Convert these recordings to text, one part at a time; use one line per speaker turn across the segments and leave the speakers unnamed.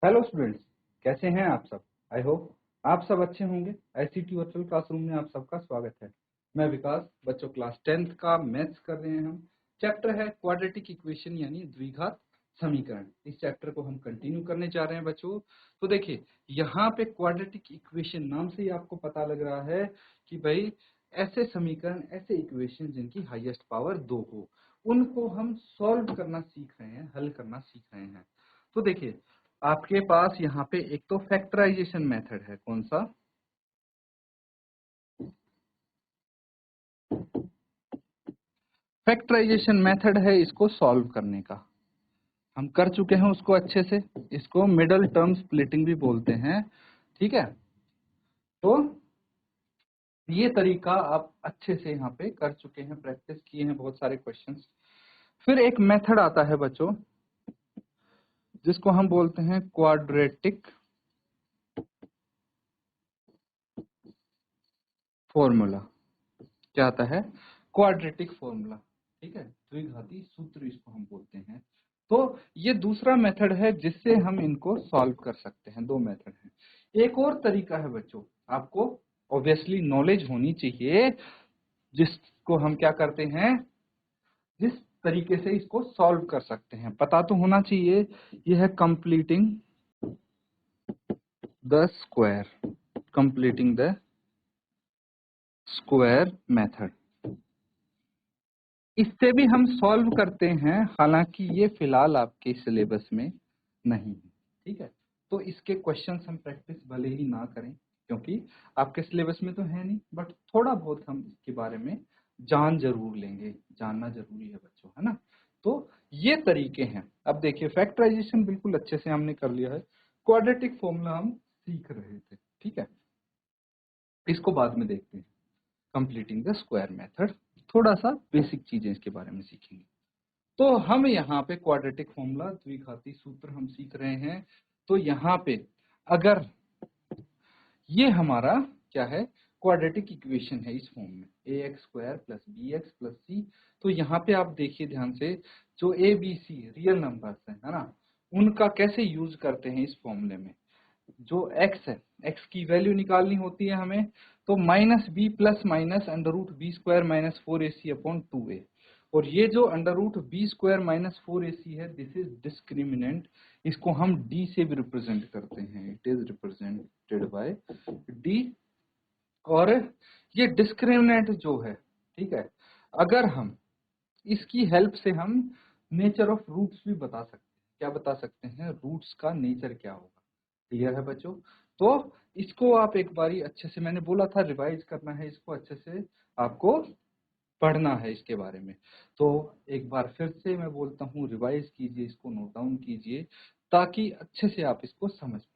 Hello students, कैसे हैं आप सब। आई होप आप सब अच्छे होंगे। आईसीटी वर्चुअल क्लासरूम में आप सबका स्वागत है। मैं विकास, बच्चों क्लास 10th का मैथ्स कर रहे हैं हम। चैप्टर है क्वाड्रेटिक इक्वेशन यानी द्विघात समीकरण। इस चैप्टर को हम कंटिन्यू करने जा रहे हैं बच्चों। तो देखिए, यहाँ पे क्वाड्रेटिक इक्वेशन नाम से ही आपको पता लग रहा है कि भाई ऐसे समीकरण, ऐसे इक्वेशन जिनकी हाईएस्ट पावर 2 हो, उनको हम सॉल्व करना सीख रहे हैं, हल करना सीख रहे हैं। तो देखिए, आपके पास यहाँ पे एक तो फैक्टराइजेशन मेथड है। कौन सा? फैक्टराइजेशन मेथड है इसको सॉल्व करने का। हम कर चुके हैं उसको अच्छे से। इसको मिडल टर्म स्प्लिटिंग भी बोलते हैं। ठीक है, तो ये तरीका आप अच्छे से यहाँ पे कर चुके हैं, प्रैक्टिस किए हैं बहुत सारे क्वेश्चंस। फिर एक मेथड आता है बच्चों जिसको हम बोलते हैं क्वाड्रेटिक फॉर्मूला। क्या आता है? Quadratic formula. ठीक है, द्विघाती सूत्र इसको हम बोलते हैं। तो ये दूसरा मेथड है जिससे हम इनको सॉल्व कर सकते हैं। दो मेथड हैं। एक और तरीका है बच्चों, आपको ऑब्वियसली नॉलेज होनी चाहिए, जिसको हम क्या करते हैं, जिस तरीके से इसको सॉल्व कर सकते हैं पता तो होना चाहिए। यह है completing the square, completing the square method. इससे भी हम सॉल्व करते हैं, हालांकि ये फिलहाल आपके सिलेबस में नहीं है। ठीक है, तो इसके क्वेश्चंस हम प्रैक्टिस भले ही ना करें क्योंकि आपके सिलेबस में तो है नहीं, बट थोड़ा बहुत हम इसके बारे में जान जरूर लेंगे। जानना जरूरी है बच्चों, है ना। तो ये तरीके हैं। अब देखिए, फैक्टराइजेशन बिल्कुल अच्छे से हमने कर लिया है, क्वाड्रेटिक फॉर्मूला हम सीख रहे थे। ठीक है, इसको बाद में देखते हैं। कंप्लीटिंग द स्क्वायर मेथड, थोड़ा सा बेसिक चीजें इसके बारे में सीखेंगे। तो हम यहाँ पे क्वाड्रेटिक फॉर्मूला, द्विघाती सूत्र हम सीख रहे हैं। तो यहाँ पे अगर ये हमारा क्या है, क्वाड्रेटिक इक्वेशन है इस फॉर्म में, A X square plus B X plus C. तो यहाँ पे आप देखिए ध्यान से, जो A B C real numbers है ना, उनका कैसे यूज करते हैं इस फॉर्मूले में। जो x है, x की वैल्यू निकालनी होती है हमें, तो minus b plus minus under root b square minus 4ac upon 2a। और ये जो under root b square minus 4ac है, दिस इज डिस्क्रिमिनेंट। इसको हम d से भी रिप्रेजेंट करते हैं, it is represented by d। और ये डिस्क्रिमिनेंट जो है, ठीक है, अगर हम इसकी हेल्प से हम नेचर ऑफ रूट्स भी बता सकते हैं। क्या बता सकते हैं? रूट्स का नेचर क्या होगा। क्लियर है बच्चों? तो इसको आप एक बारी अच्छे से, मैंने बोला था रिवाइज करना है इसको अच्छे से, आपको पढ़ना है इसके बारे में। तो एक बार फिर से मैं बोलता हूँ, रिवाइज कीजिए, इसको नोट डाउन कीजिए ताकि अच्छे से आप इसको समझ पाए।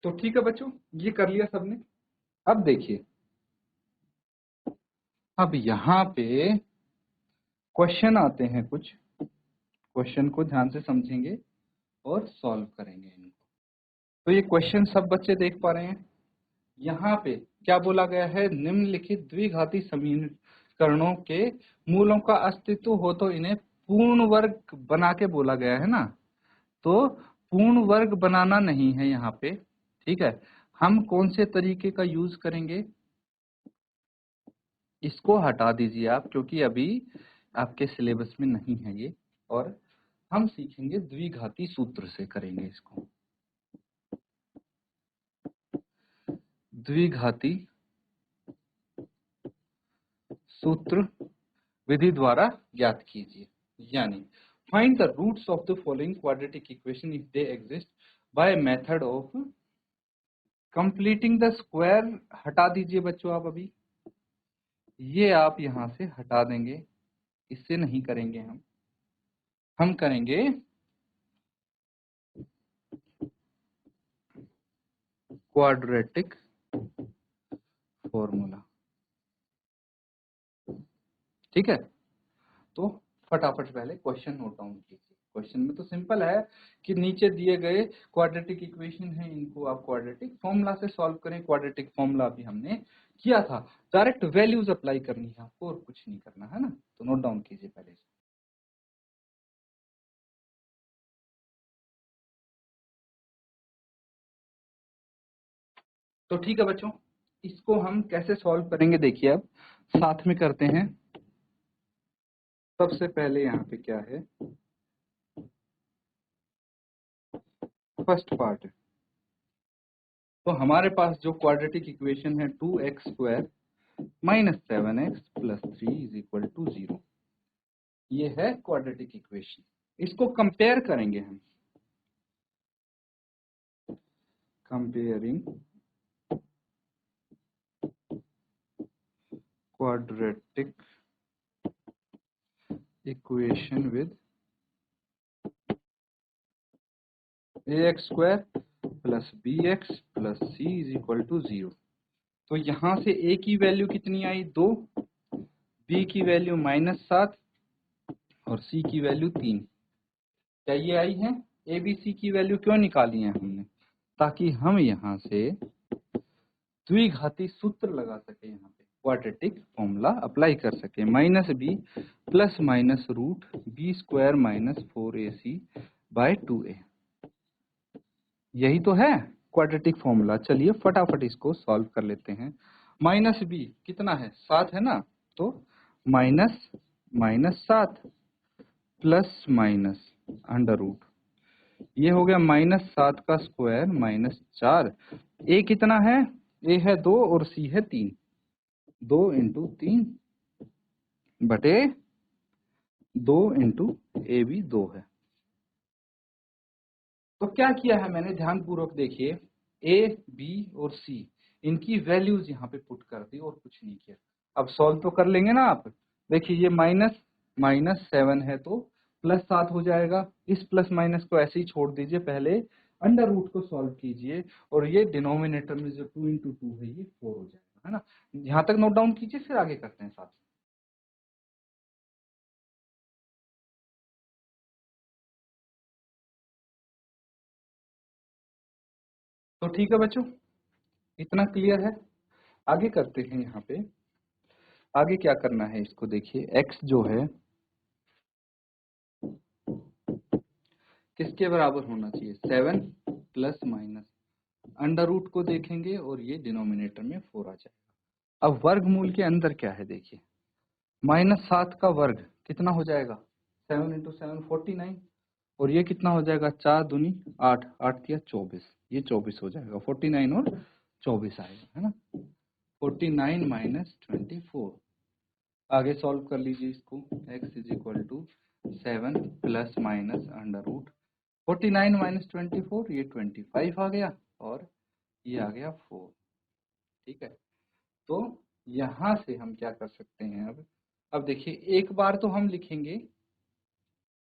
तो ठीक है बच्चों, ये कर लिया सबने। अब देखिए, अब यहाँ पे क्वेश्चन आते हैं कुछ। क्वेश्चन को ध्यान से समझेंगे और सॉल्व करेंगे इनको। तो ये क्वेश्चन सब बच्चे देख पा रहे हैं। यहाँ पे क्या बोला गया है, निम्नलिखित द्विघाती समीकरणों के मूलों का अस्तित्व हो तो इन्हें पूर्ण वर्ग बना के बोला गया है ना। तो पूर्ण वर्ग बनाना नहीं है यहाँ पे। ठीक है, हम कौन से तरीके का यूज करेंगे, इसको हटा दीजिए आप, क्योंकि अभी आपके सिलेबस में नहीं है ये। और हम सीखेंगे द्विघाती सूत्र से करेंगे इसको। द्विघाती सूत्र विधि द्वारा ज्ञात कीजिए। यानी find the roots of the following quadratic equation if they exist by method of completing the square. हटा दीजिए बच्चों आप अभी, ये आप यहां से हटा देंगे, इससे नहीं करेंगे हम करेंगे क्वाड्रेटिक फॉर्मूला। ठीक है, तो फटाफट पहले क्वेश्चन नोट डाउन कीजिए। क्वेश्चन में तो सिंपल है कि नीचे दिए गए क्वाड्रेटिक इक्वेशन है, इनको आप क्वाड्रेटिक फॉर्मूला से सॉल्व करें। क्वाड्रेटिक फॉर्मूला भी हमने किया था, डायरेक्ट वैल्यूज अप्लाई करनी है आपको और कुछ नहीं करना है ना। तो नोट डाउन कीजिए पहले से। तो ठीक है बच्चों, इसको हम कैसे सॉल्व करेंगे देखिए, अब साथ में करते हैं। सबसे पहले यहाँ पे क्या है, फर्स्ट पार्ट है। तो हमारे पास जो क्वाड्रेटिक इक्वेशन है 2x² minus 7x plus 3 is equal to 0, ये है क्वाड्रेटिक इक्वेशन। इसको कंपेयर करेंगे हम, comparing quadratic equation with ax² plus bx plus c is equal to 0। तो यहां से a की वैल्यू कितनी आई 2, b की वैल्यू -7 और c की वैल्यू 3। क्या ये आई है? a b c की वैल्यू क्यों निकाली है हमने? ताकि हम यहां से द्विघाती सूत्र लगा सके, यहाँ पे क्वाड्रेटिक फॉर्मूला अप्लाई कर सके। -b plus minus root b² minus 4ac by 2a, यही तो है क्वाड्रेटिक फॉर्मूला। चलिए फटाफट इसको सॉल्व कर लेते हैं। -b कितना है 7 है ना, तो -7 प्लस माइनस अंडर रूट, ये हो गया -7 का स्क्वायर -4। ए कितना है? ए है 2 और सी है 3, 2 इंटू 3 बटे 2 इंटू ए भी 2 है। तो क्या किया है मैंने, ध्यान पूर्वक देखिए, ए बी और सी इनकी वैल्यूज यहाँ पे पुट कर दी और कुछ नहीं किया। अब सॉल्व तो कर लेंगे ना आप। देखिए ये -7 है तो +7 हो जाएगा। इस प्लस माइनस को ऐसे ही छोड़ दीजिए, पहले अंडर रूट को सॉल्व कीजिए और ये डिनोमिनेटर में जो 2 इंटू 2 है ये 4 हो जाएगा, है ना। यहाँ तक नोट डाउन कीजिए, फिर आगे करते हैं साथ। तो ठीक है बच्चों, इतना क्लियर है। आगे करते हैं। यहाँ पे आगे क्या करना है इसको देखिए, x जो है किसके बराबर होना चाहिए? 7 प्लस माइनस अंडर रूट को देखेंगे और ये डिनोमिनेटर में 4 आ जाएगा। अब वर्गमूल के अंदर क्या है देखिए, -7 का वर्ग कितना हो जाएगा? 7 इंटू 7 49, और ये कितना हो जाएगा? 4 दूनी 8, 8 तिया 24, ये 24 हो जाएगा। 49 और 24 आएगा, है ना। 49 माइनस 24, आगे सॉल्व कर लीजिए इसको। x is equal to 7 plus minus under root 49 minus 24, ये 25 आ गया और ये आ गया 4। ठीक है, तो यहां से हम क्या कर सकते हैं अब देखिए, एक बार तो हम लिखेंगे,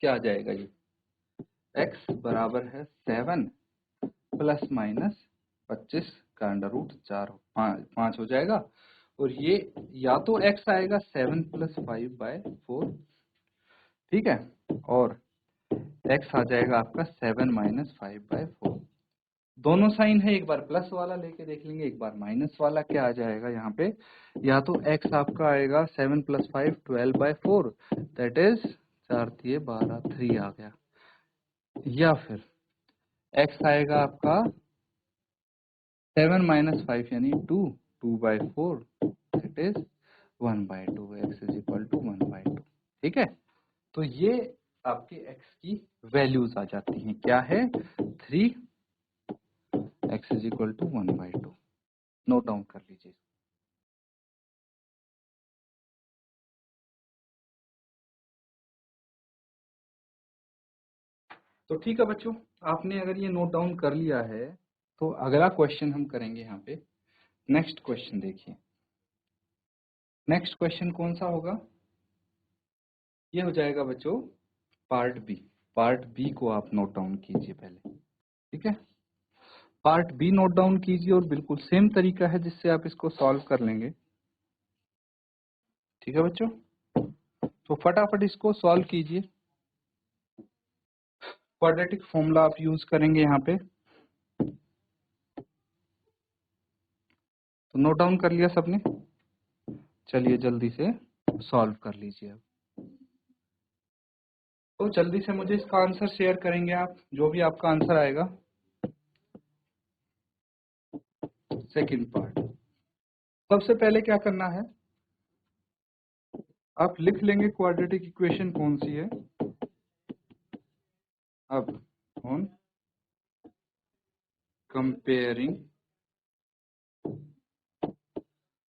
क्या आ जाएगा ये, x बराबर है 7 प्लस माइनस 25 का अंडर रूट 4, 5 हो जाएगा। और ये या तो x आएगा 7 प्लस 5 बाय 4, ठीक है, और x आ जाएगा आपका 7 माइनस 5 बाय 4। दोनों साइन है, एक बार प्लस वाला लेके देख लेंगे, एक बार माइनस वाला। क्या आ जाएगा यहाँ पे, या तो x आपका आएगा 7 प्लस 5 12 बाय 4, दैट इज 4 तिये 12, 3 आ गया। या फिर x आएगा आपका 7 माइनस 5 यानी 2, 2 by 4, that is 1 by 2, x is equal to 1 by 2। ठीक है, तो ये आपके x की वैल्यूज आ जाती हैं। क्या है? 3, x is equal to 1 by 2। Note down कर लीजिए। तो ठीक है बच्चों, आपने अगर ये नोट डाउन कर लिया है तो अगला क्वेश्चन हम करेंगे यहाँ पे। नेक्स्ट क्वेश्चन देखिए, नेक्स्ट क्वेश्चन कौन सा होगा? ये हो जाएगा बच्चों पार्ट बी। पार्ट बी को आप नोट डाउन कीजिए पहले, ठीक है। पार्ट बी नोट डाउन कीजिए और बिल्कुल सेम तरीका है जिससे आप इसको सॉल्व कर लेंगे। ठीक है बच्चों, तो फटाफट इसको सॉल्व कीजिए। क्वाड्रेटिक फॉर्मूला आप यूज करेंगे यहाँ पे, तो नोट डाउन कर लिया सबने? चलिए जल्दी से सॉल्व कर लीजिए अब। तो जल्दी से मुझे इसका आंसर शेयर करेंगे आप, जो भी आपका आंसर आएगा। सेकंड पार्ट, सबसे पहले क्या करना है, आप लिख लेंगे क्वाड्रेटिक इक्वेशन कौन सी है। अब on comparing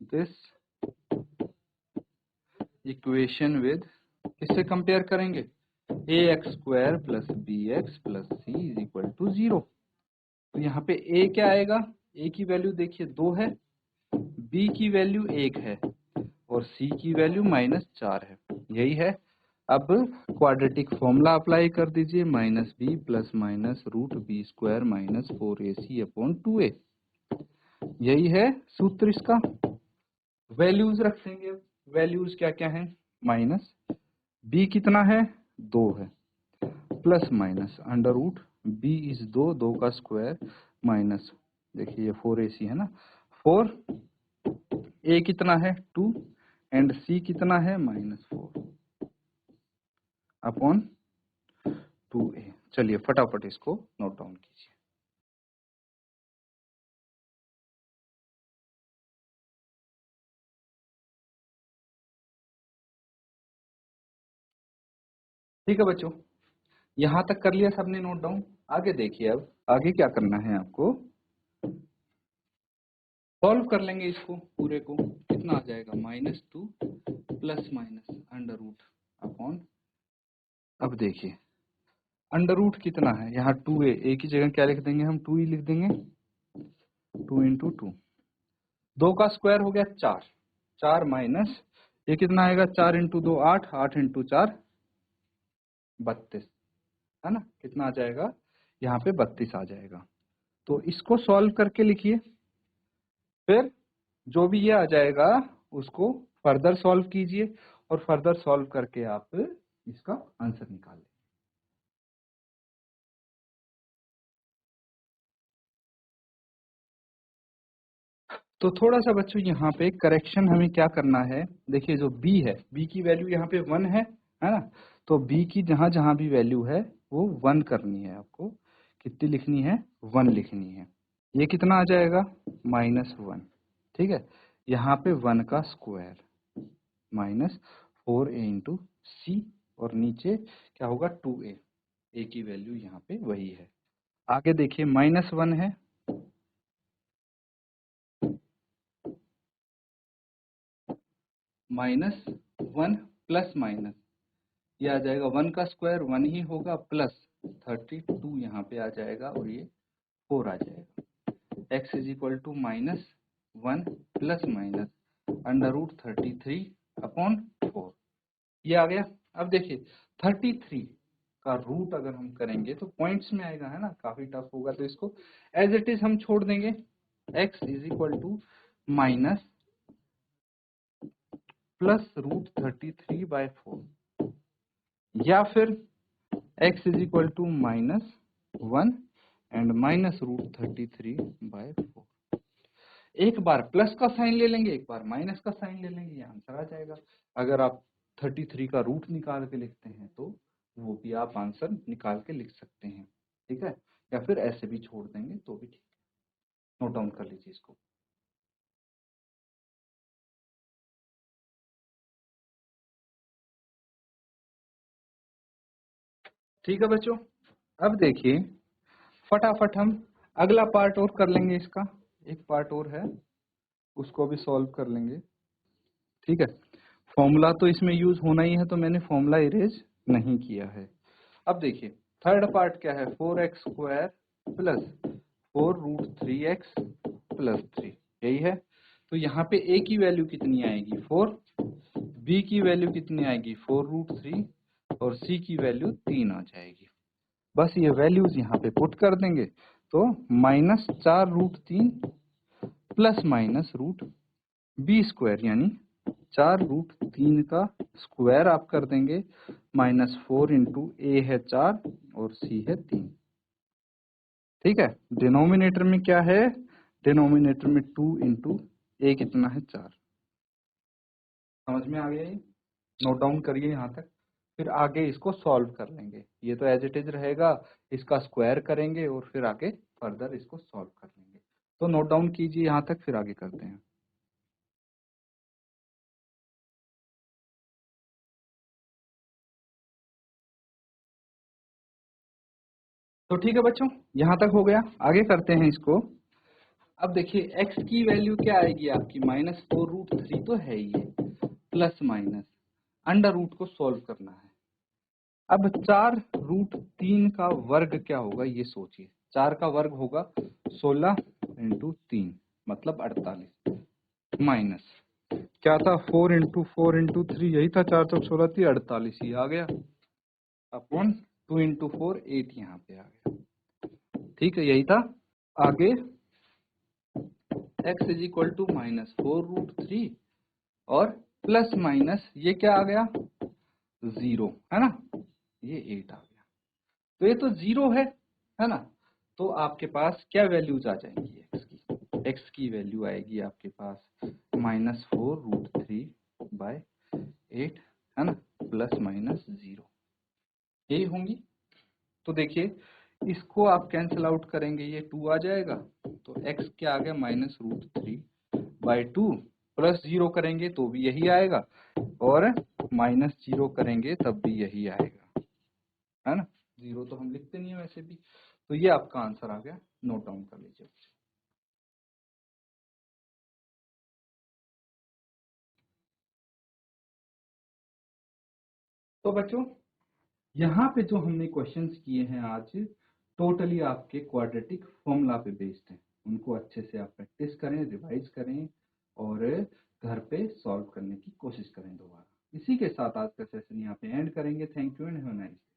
this equation with, किससे कंपेयर करेंगे, ax² plus bx plus c is equal to 0। तो यहाँ पे a क्या आएगा, a की वैल्यू देखिए 2 है, b की वैल्यू 1 है और c की वैल्यू -4 है, यही है। अब क्वाड्रेटिक फॉर्मूला अप्लाई कर दीजिए, -b plus minus √b² minus 4ac upon 2a, यही है सूत्र इसका। वैल्यूज रख देंगे, वैल्यूज क्या क्या है, माइनस b कितना है 2 है, प्लस माइनस √b इज 2 का स्क्वायर माइनस, देखिए ये 4ac है ना, 4, a कितना है 2 एंड c कितना है -4 अपॉन 2a। चलिए फटाफट इसको नोट डाउन कीजिए। ठीक है बच्चों, यहां तक कर लिया सबने नोट डाउन। आगे देखिए, अब आगे क्या करना है आपको, सॉल्व कर लेंगे इसको पूरे को, कितना आ जाएगा -2 प्लस माइनस √ अपॉन, अब देखिए √ कितना है यहाँ 2a, a की जगह क्या लिख देंगे हम, 2 ही लिख देंगे, 2 इंटू 2, 2 का स्क्वायर हो गया 4, 4 माइनस ये कितना आएगा, 4 इंटू 2 8, 8 इंटू 4 32, है ना, कितना आ जाएगा यहाँ पे 32 आ जाएगा। तो इसको सॉल्व करके लिखिए, फिर जो भी ये आ जाएगा उसको फर्दर सॉल्व कीजिए और फर्दर सॉल्व करके आप इसका आंसर निकाल लें। तो थोड़ा सा बच्चों यहाँ पे करेक्शन हमें क्या करना है, देखिए जो b है, b की वैल्यू यहाँ पे 1 है ना, तो b की जहां जहां भी वैल्यू है वो 1 करनी है आपको, कितनी लिखनी है, 1 लिखनी है। ये कितना आ जाएगा -1, ठीक है, यहाँ पे 1 का स्क्वायर माइनस 4a इंटू सी, और नीचे क्या होगा 2a, a की वैल्यू यहाँ पे वही है। आगे देखिए -1 है, -1 प्लस माइनस, ये आ जाएगा 1 का स्क्वायर 1 ही होगा, प्लस 32 यहाँ पे आ जाएगा और ये 4 आ जाएगा। x is equal to -1 plus minus √33 upon 4, ये आ गया। अब देखिए 33 का रूट अगर हम करेंगे तो पॉइंट्स में आएगा, है ना, काफी टफ होगा, तो इसको एज इट इज हम छोड़ देंगे, x is equal to minus plus √33/4, या फिर x is equal to -1 and minus √33/4। एक बार प्लस का साइन ले लेंगे, एक बार माइनस का साइन ले लेंगे, ये आंसर आ जाएगा। अगर आप 33 का रूट निकाल के लिखते हैं तो वो भी आप आंसर निकाल के लिख सकते हैं, ठीक है, या फिर ऐसे भी छोड़ देंगे तो भी ठीक है। नोट डाउन कर लीजिए इसको। ठीक है बच्चों, अब देखिए फटाफट हम अगला पार्ट और कर लेंगे, इसका एक पार्ट और है, उसको भी सॉल्व कर लेंगे, ठीक है। फॉर्मूला तो इसमें यूज होना ही है, तो मैंने फॉर्मूला इरेज नहीं किया है। अब देखिए थर्ड पार्ट क्या है, 4x² प्लस 4√3x प्लस 3, यही है। तो यहाँ पे a की वैल्यू कितनी आएगी 4, b की वैल्यू कितनी आएगी 4√3 और c की वैल्यू 3 आ जाएगी। बस ये वैल्यूज यहाँ पे पुट कर देंगे, तो -4√3 प्लस माइनस √b² यानी 4√3 का स्क्वायर आप कर देंगे -4 इंटू ए है 4 और सी है 3। ठीक है, डिनोमिनेटर में क्या है, डिनोमिनेटर में 2 इंटू ए कितना है 4। समझ में आ गया ये, नोट डाउन करिए यहाँ तक, फिर आगे इसको सॉल्व कर लेंगे। ये तो एज इट इज रहेगा, इसका स्क्वायर करेंगे और फिर आगे फर्दर इसको सॉल्व कर लेंगे। तो नोट डाउन कीजिए यहाँ तक, फिर आगे करते हैं। तो ठीक है बच्चों, यहाँ तक हो गया, आगे करते हैं इसको। अब देखिए x की वैल्यू क्या आएगी आपकी, -4√3 तो है ही है, प्लस माइनस अंडर रूट को सॉल्व करना है। अब 4√3 का वर्ग क्या होगा ये सोचिए, 4 का वर्ग होगा 16 इंटू 3 मतलब 48, माइनस क्या था 4 इंटू 4 इंटू 3, यही था 4 चौक 16 थी 48 ही आ गया, अपॉन 2 इंटू 4 8 यहाँ पे आ गया। ठीक है, यही था। आगे x इज इक्वल टू -4√3 और प्लस माइनस ये क्या आ गया 0, है ना, ये 8 आ गया। तो ये तो 0 है ना। तो आपके पास क्या वैल्यूज आ जाएंगी x की वैल्यू आएगी आपके पास -4√3/8, है ना, प्लस माइनस 0, यही होंगी। तो देखिए इसको आप कैंसिल आउट करेंगे, ये 2 आ जाएगा, तो x क्या आ गया -√3/2, प्लस 0 करेंगे तो भी यही आएगा, और -0 करेंगे तब भी यही आएगा, है ना। 0 तो हम लिखते नहीं है वैसे भी। तो ये आपका आंसर आ गया, नोट डाउन कर लीजिए। तो बच्चों यहाँ पे जो हमने क्वेश्चंस किए हैं आज, टोटली आपके क्वाड्रेटिक फॉर्मूला पे बेस्ड हैं। उनको अच्छे से आप प्रैक्टिस करें, रिवाइज करें और घर पे सॉल्व करने की कोशिश करें दोबारा। इसी के साथ आज का सेशन यहाँ पे एंड करेंगे। Thank you and have a nice day.